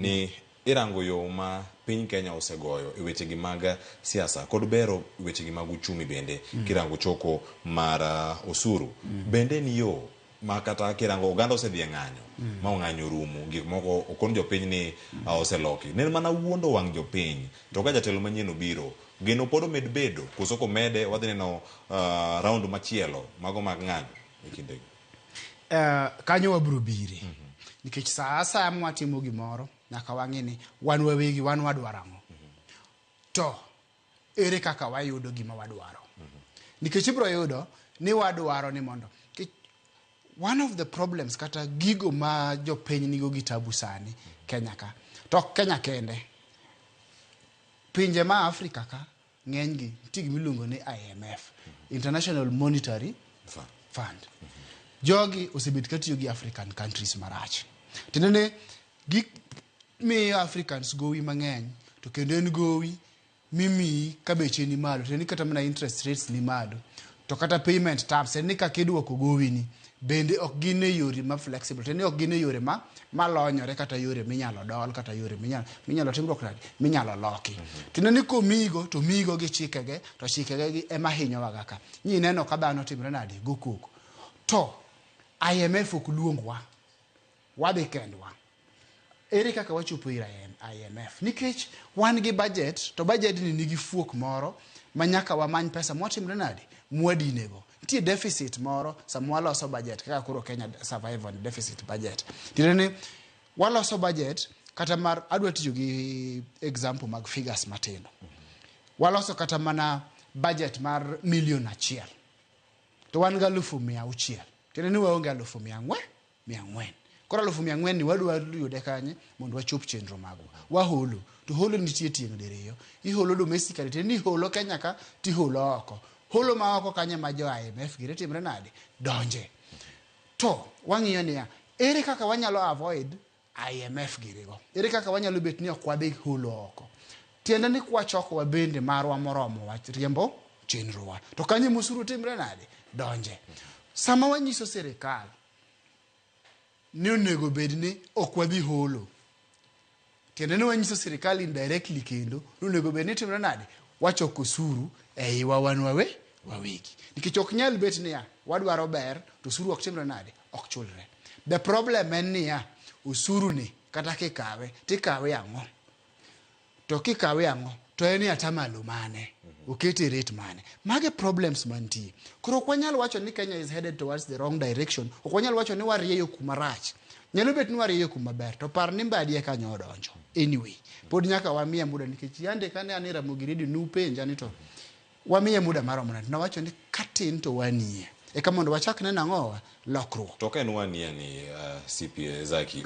ni irango yo ma piny Kenya osegoyo e wechegi mag siasa kod bero wechegi mag uchumi bende kirango choko mar osuru bende ni yo ma kata kirango oganda osedhi ng'anyo ma ong'anyo rumo gik moko okon jopiny ni oseloki ne mana wuondo wang' jopiny to ka jatelo manyien obiro geno pod omed bedo koso komede wadhi neno round machielo mago mag ng'anyo e kindegi kanyo wabiro bire nikech saa asaya mwatimo gimoro nyaka wang'e ni wan wawegi wan wadwaro ang'o to ere kaka wayudo gima wadwaro nikech ibiro yudo ni wadwaro ni mondo one of the problems kata gigo ma jopiny nigo gi tabu sani Kenya ka to Kenya kende pinje ma Afrika ka ng'enygi nitie gimiluongo ni IMF International Monetary Fund jogi osebet katiyo gi African countries marach tindene gik miyo Africans gowi mang'eny to kendo en gowi mimi kabeche ni malo tindene kata mana interest rates ni malo to kata payment terms en ni kaka idwoko gowi ni bende ok gin e yore ma flexible tindene ok gin e yore ma malonyore kata yore minyalo dol kata yore minyalo timruok nade minyalo loki tindene komigo to migo gi chikege to chikege gi ema hinyo waga ka nyi neno ka dhano timre nade gokoko to IMF ok luongwa wadhi kendwa ere kaka wachopo ir IMF nikech wan gi budget to budget ni nigi fuok moro manyaka wamany pesa mwatimre nade mwadinego nitie deficit moro samwa loso budget kaka koro Kenya survive on deficit budget tirene waloso budget kata mar adwa tiyo gi example mag figures matino waloso kata mana budget mar $1,000,000 to wan ga 600,000 tirene waonge 400,000 kora 400,000 ni wadwa yude kanye mondo wachop chenro magwa waholo to holo nitie tieng' diriyo iholo domestically teni holo Kenya ka ti holo oko holo ma oko kanye ma jo IMF gire timre nade donje to wang'iyo niya ere kaka wanyalo avoid IMF girigo ere kaka wanyalo bet ni ok wadhi holo oko tiende ni kwachoko wa bende marwa moromo wach riembo chenro wa to kanye musuru timre nade donje sama wanyiso sirkal ni onego bed ni ok wadhi holo tiende ni wanyiso sirkal indirectly kendo onego bed ni timre nade wachoko osuru e iwa wan wawegi nikech ok nyal bet niya wadwaro ber to osuru ok timre nade ok chulre the problem en niya osuru ni kata kikawe tikawe ang'o to kikawe ang'o to en atamalo mane okete rate mane mage problems mantie koro ok wanyal wacho ni Kenya is headed towards the wrong direction ok wanyal wacho ni warieyo kuma rach nyalo bet ni warieyo kuma ber to par ni mbadie kanyo odonjo anyway pod nyaka wamiye muda nikech yande kane ani Ramogi ready nupenja ni to wamiye muda maromo nade nawacho ni katin to wanie e kama mondo wachak neno ang'owa lokruok to ka en wanie ni CPA Zaki